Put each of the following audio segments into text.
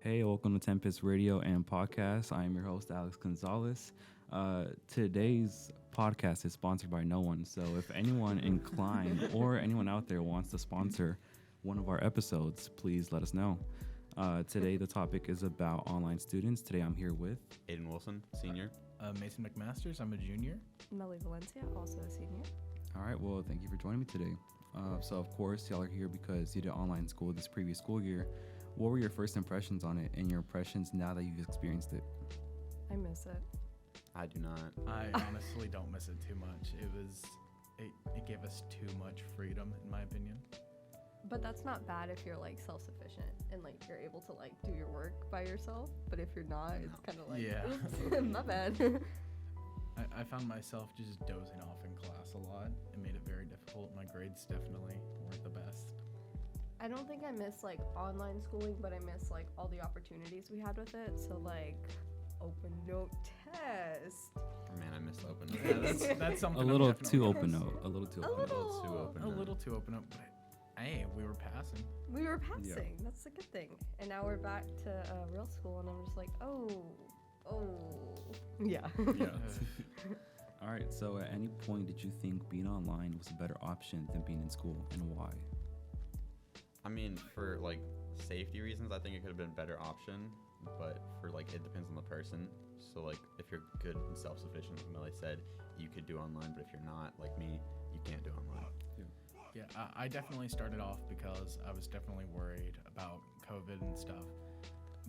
Hey, welcome to Tempest Radio and Podcast. I am your host, Alex Gonzalez. Today's podcast is sponsored by no one. So if anyone in Klein or anyone out there wants to sponsor one of our episodes, please let us know. Today, the topic is about online students. Today, I'm here with Aiden Wilson, senior. Mason McMasters, I'm a junior. Melly Valencia, also a senior. All right, well, thank you for joining me today. So, of course, y'all are here because you did online school this previous school year. What were your first impressions on it and your impressions now that you've experienced it? I miss it. I do not. I honestly don't miss it too much. It gave us too much freedom, in my opinion. But that's not bad if you're like self-sufficient and like you're able to like do your work by yourself. But if you're not, it's kind of like, Yeah. oops, my bad. I found myself just dozing off in class a lot. It made it very difficult. My grades definitely weren't the best. I don't think I miss like online schooling, but I miss like all the opportunities we had with it. So like open note test. Man, I miss open. Yeah, that's something. A I'm little definitely too gonna open miss. note. A little too A open note. little. Too open. A little too open up, but hey, we were passing. We were passing. That's a good thing. And now we're back to real school, and I'm just like, oh. Yeah. Yeah. All right, so at any point did you think being online was a better option than being in school, and why? I mean, for like safety reasons, I think it could have been a better option. But for like, it depends on the person. So like, if you're good and self-sufficient, like Melly said, you could do online. But if you're not, like me, you can't do online. Yeah, I definitely started off because I was definitely worried about COVID and stuff.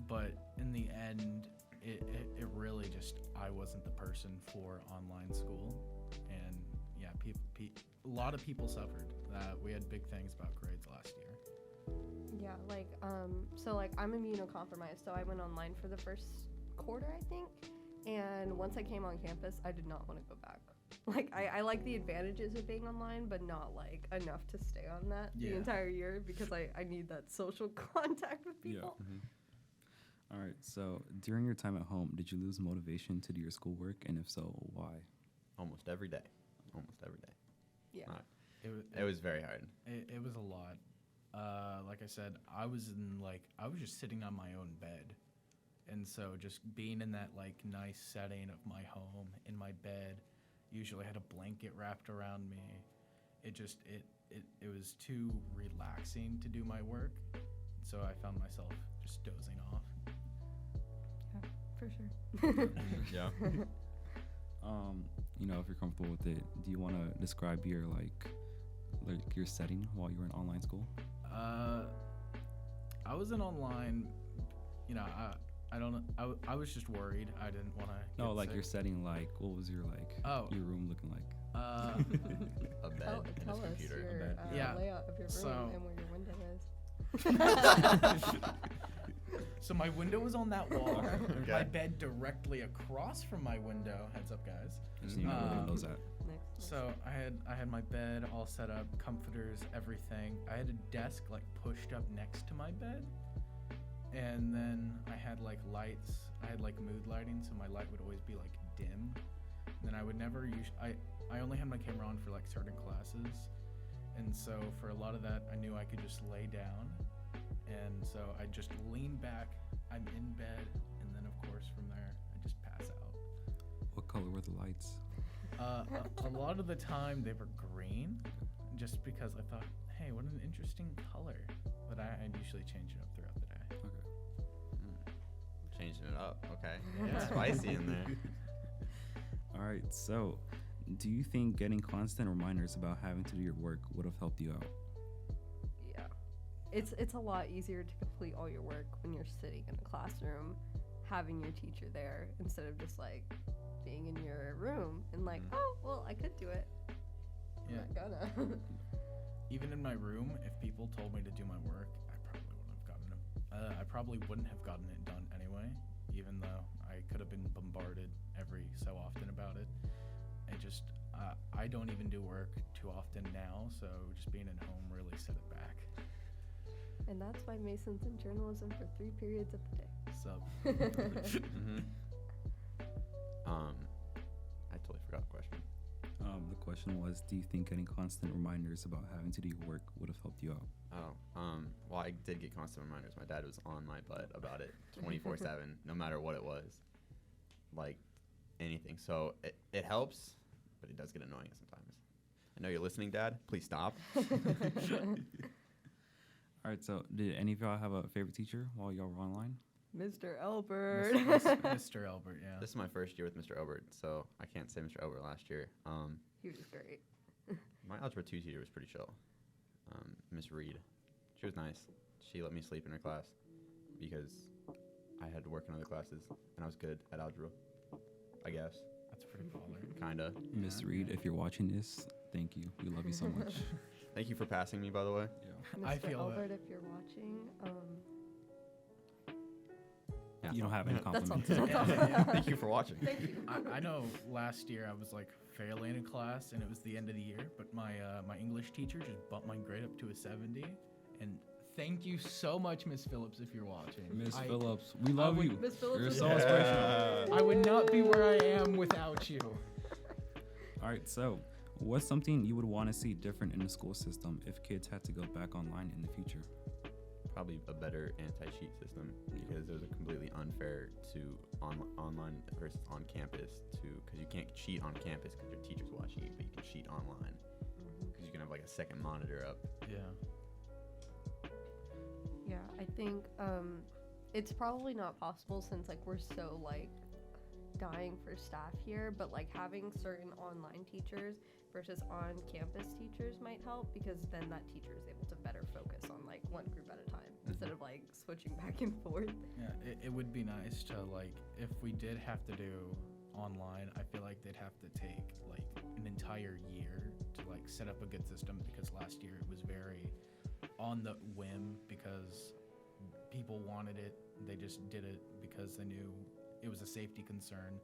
But in the end, it really just, I wasn't the person for online school. And yeah, a lot of people suffered. We had big things about grades last year. Yeah, like, so like I'm immunocompromised, so I went online for the first quarter, I think. And once I came on campus, I did not want to go back. Like, I like the advantages of being online, but not like enough to stay on that the entire year because I need that social contact with people. Yeah. All right, so during your time at home, did you lose motivation to do your schoolwork, and if so, why? Almost every day. Yeah. It was very hard. It was a lot. Like I said, I was just sitting on my own bed. And so just being in that like nice setting of my home, in my bed, usually had a blanket wrapped around me. It was too relaxing to do my work. So I found myself just dozing off. Yeah, for sure. Yeah. If you're comfortable with it, do you want to describe your like your setting while you were in online school? I was in online, I don't know. I was just worried. I didn't want to. No, like your setting, like what was your your room looking like? A bed and Tell a us computer. your Yeah. layout of your room So- and where your window is. So my window was on that wall. Okay. My bed directly across from my window. Heads up, guys. Just need to know where the window's at. Next. So I had my bed all set up, comforters, everything. I had a desk like pushed up next to my bed, and then I had like lights. I had like mood lighting, so my light would always be like dim. And then I would never use. I only had my camera on for like certain classes, and so for a lot of that, I knew I could just lay down, and so I just lean back. I'm in bed, and then of course from there I just pass out. What color were the lights? A lot of the time they were green, just because I thought, hey, what an interesting color. But I'd usually change it up throughout the day. Okay. Changing it up. Okay. Yeah. Spicy in there. All right. So, do you think getting constant reminders about having to do your work would have helped you out? Yeah. It's a lot easier to complete all your work when you're sitting in a classroom, having your teacher there, instead of just like being in your room and like, oh, well, I could do it. Yeah. I'm not gonna. Even in my room, if people told me to do my work, I probably wouldn't have gotten it done anyway, even though I could have been bombarded every so often about it. I don't even do work too often now, so just being at home really set it back. And that's why Mason's in journalism for 3 periods of the day. Mm-hmm. I totally forgot the question. The question was, do you think getting constant reminders about having to do your work would have helped you out? Well, I did get constant reminders. My dad was on my butt about it 24/7, no matter what it was, like anything. So it helps, but it does get annoying sometimes. I know you're listening, Dad. Please stop. All right, so did any of y'all have a favorite teacher while y'all were online? Mr. Albert. Mr. Albert, yeah. This is my first year with Mr. Obert, so I can't say Mr. Obert last year. He was great. My Algebra 2 teacher was pretty chill. Miss Reed. She was nice. She let me sleep in her class because I had to work in other classes, and I was good at algebra, I guess. That's pretty baller. Kinda. Miss Reed, if you're watching this, thank you. We love you so much. Thank you for passing me, by the way. Yeah. I Mr. feel Albert, if you're watching, Yeah. You don't have any that's all. compliments. Thank you for watching. Thank you. I know last year I was like failing in class and it was the end of the year, but my English teacher just bumped my grade up to a 70. And thank you so much, Miss Phillips, if you're watching. Miss Phillips, we love would- you. Miss Phillips You're is so great. inspirational. I would not be where I am without you. All right, so what's something you would want to see different in the school system if kids had to go back online in the future? Probably a better anti-cheat system because there's a completely unfair to online versus on campus because you can't cheat on campus because your teachers watch you, but you can cheat online because you can have like a second monitor up. Yeah. Yeah, I think it's probably not possible since like we're so like dying for staff here, but like having certain online teachers versus on campus teachers might help because then that teacher is able to better focus on like one group at a time instead of like switching back and forth. Yeah, it would be nice to like if we did have to do online, I feel like they'd have to take like an entire year to like set up a good system because last year it was very on the whim because people wanted it. They just did it because they knew it was a safety concern.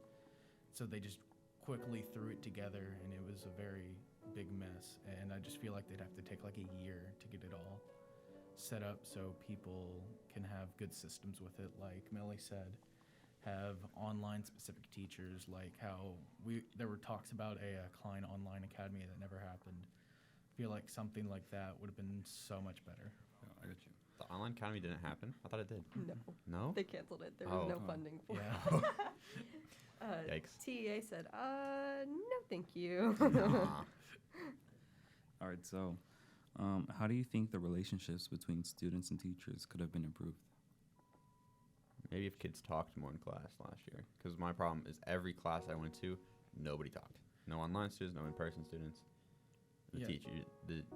So they just quickly threw it together and it was a very big mess. And I just feel like they'd have to take like a year to get it all set up so people can have good systems with it. Like Melly said, have online specific teachers, like how there were talks about a Klein Online Academy that never happened. I feel like something like that would have been so much better. Yeah, I got you. The online academy didn't happen. I thought it did. No, No? they canceled it. There was no Oh. funding for Yeah. it. Yikes. TEA said, no, thank you. Nah. All right, so how do you think the relationships between students and teachers could have been improved? Maybe if kids talked more in class last year. Because my problem is every class I went to, nobody talked. No online students, no in-person students. The Yeah. teacher,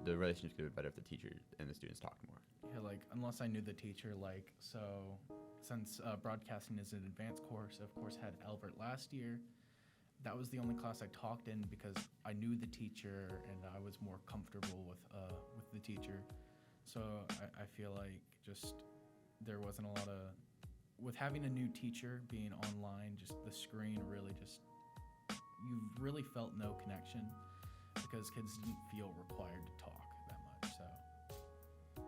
the relationships could be better if the teacher and the students talked more. Yeah, like unless I knew the teacher, like so since broadcasting is an advanced course, of course had Albert last year. That was the only class I talked in because I knew the teacher and I was more comfortable with the teacher. So I feel like just there wasn't a lot of with having a new teacher being online, just the screen really just you really felt no connection because kids didn't feel required to talk that much. So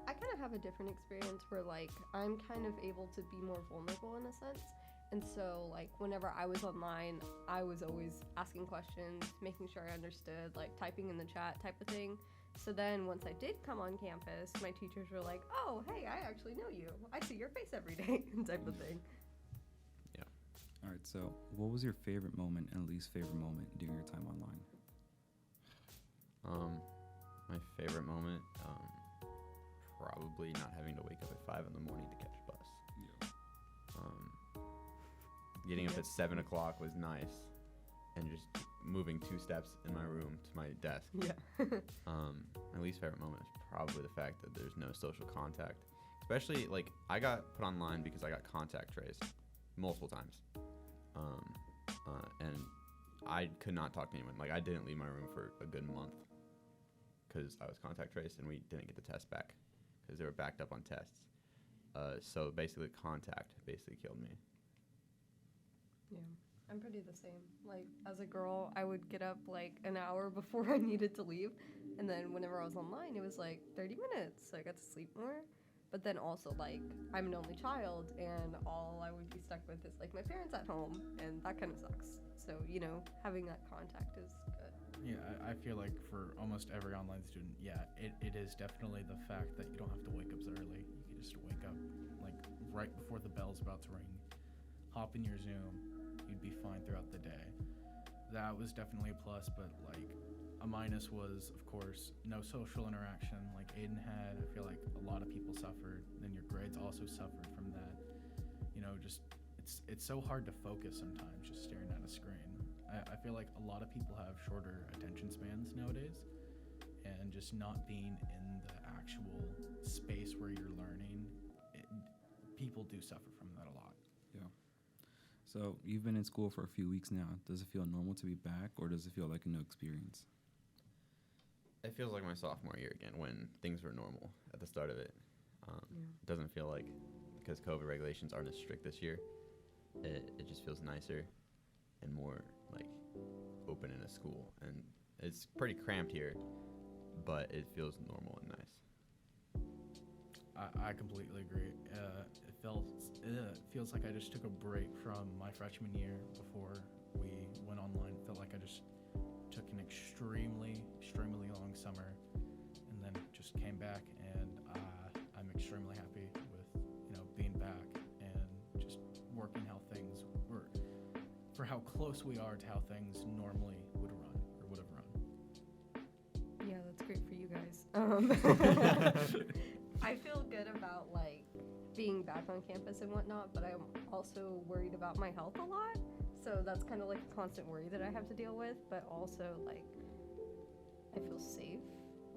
I kind of have a different experience where like I'm kind of able to be more vulnerable in a sense. And so like whenever I was online, I was always asking questions, making sure I understood, like typing in the chat type of thing. So then once I did come on campus, my teachers were like, oh, hey, I actually know you. I see your face every day type of thing. All right, so what was your favorite moment and least favorite moment during your time online? My favorite moment, probably not having to wake up at 5 in the morning to catch a bus. Yeah. Getting up at 7 o'clock was nice, and just moving 2 steps in my room to my desk. Yeah. My least favorite moment is probably the fact that there's no social contact. Especially, like, I got put online because I got contact traced multiple times. And I could not talk to anyone. Like, I didn't leave my room for a good month because I was contact traced and we didn't get the test back because they were backed up on tests. So basically, contact basically killed me. Yeah, I'm pretty the same. Like, as a girl, I would get up like an hour before I needed to leave. And then whenever I was online, it was like 30 minutes. So I got to sleep more. But then also, like, I'm an only child, and all I would be stuck with is, like, my parents at home, and that kind of sucks. So, you know, having that contact is good. Yeah, I feel like for almost every online student, yeah, it is definitely the fact that you don't have to wake up so early. You can just wake up like right before the bell's about to ring, hop in your Zoom, you'd be fine throughout the day. That was definitely a plus, but like a minus was, of course, no social interaction like Aiden had. I feel like a lot of people suffered, then your grades also suffered from that. You know, just it's so hard to focus sometimes just staring at a screen. I feel like a lot of people have shorter attention spans nowadays, and just not being in the actual space where you're learning, people do suffer from that a lot. Yeah. So you've been in school for a few weeks now. Does it feel normal to be back, or does it feel like a new experience? It feels like my sophomore year again when things were normal at the start of it. It doesn't feel like, because COVID regulations aren't as strict this year, it just feels nicer and more like open in a school. And it's pretty cramped here, but it feels normal and nice. I completely agree. It feels like I just took a break from my freshman year before we went online. It felt like I just took an extremely long summer, and then just came back, and I'm extremely happy with being back and just working how things work, for how close we are to how things normally would run or would have run. Yeah, that's great for you guys. I feel good about like being back on campus and whatnot, but I'm also worried about my health a lot. So that's kind of like a constant worry that I have to deal with, but also like I feel safe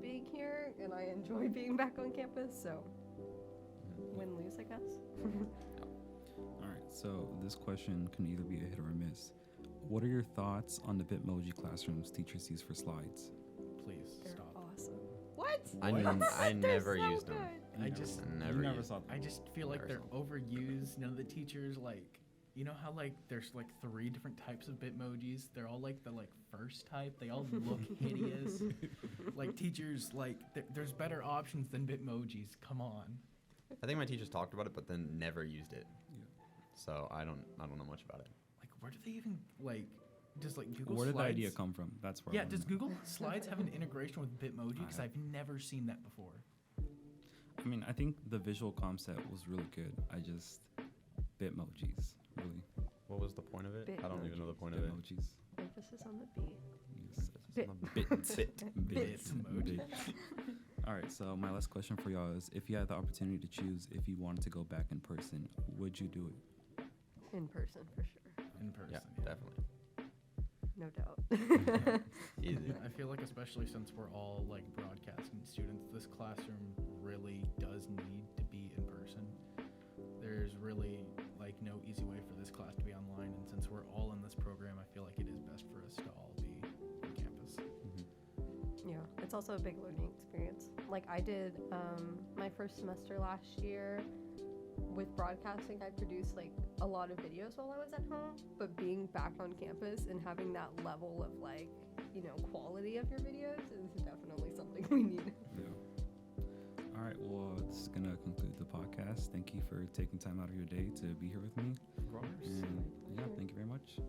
being here and I enjoy being back on campus. So win-lose, I guess. All right, so this question can either be a hit or a miss. What are your thoughts on the Bitmoji classrooms teachers use for slides? Please They're stop. awesome. What? I They're never so used them. I good. just Never never used saw I just feel like they're Never overused. None of the teachers like, you know how like there's like 3 different types of Bitmojis. They're all like the first type. They all look hideous. Like teachers like there's better options than Bitmojis. Come on. I think my teachers talked about it, but then never used it. Yeah. So I don't know much about it. Like where do they even like? Does like Google Where did the Slides? idea come from? That's where. I Yeah, wanna does know. Google Slides have an integration with Bitmoji? Because I've never seen that before. I mean, I think the visual concept was really good. I just Bitmojis, really. What was the point of it? I don't even know the point of it. Bitmojis. Emphasis on the B. Yes. Bit. Bit. All right. So my last question for y'all is: if you had the opportunity to choose, if you wanted to go back in person, would you do it? In person, for sure. In person. Yeah, definitely. No doubt. Easy. I feel like especially since we're all like broadcasting students, this classroom really does need to be in person. There's really like no easy way for this class to be online, and since we're all in this program, I feel like it is best for us to all be on campus. Yeah, it's also a big learning experience. Like I did my first semester last year with broadcasting. I produced like a lot of videos while I was at home, but being back on campus and having that level of like, quality of your videos is definitely something we need. Yeah. All right. Well, this is gonna conclude the podcast. Thank you for taking time out of your day to be here with me. Of course. And yeah, thank you very much.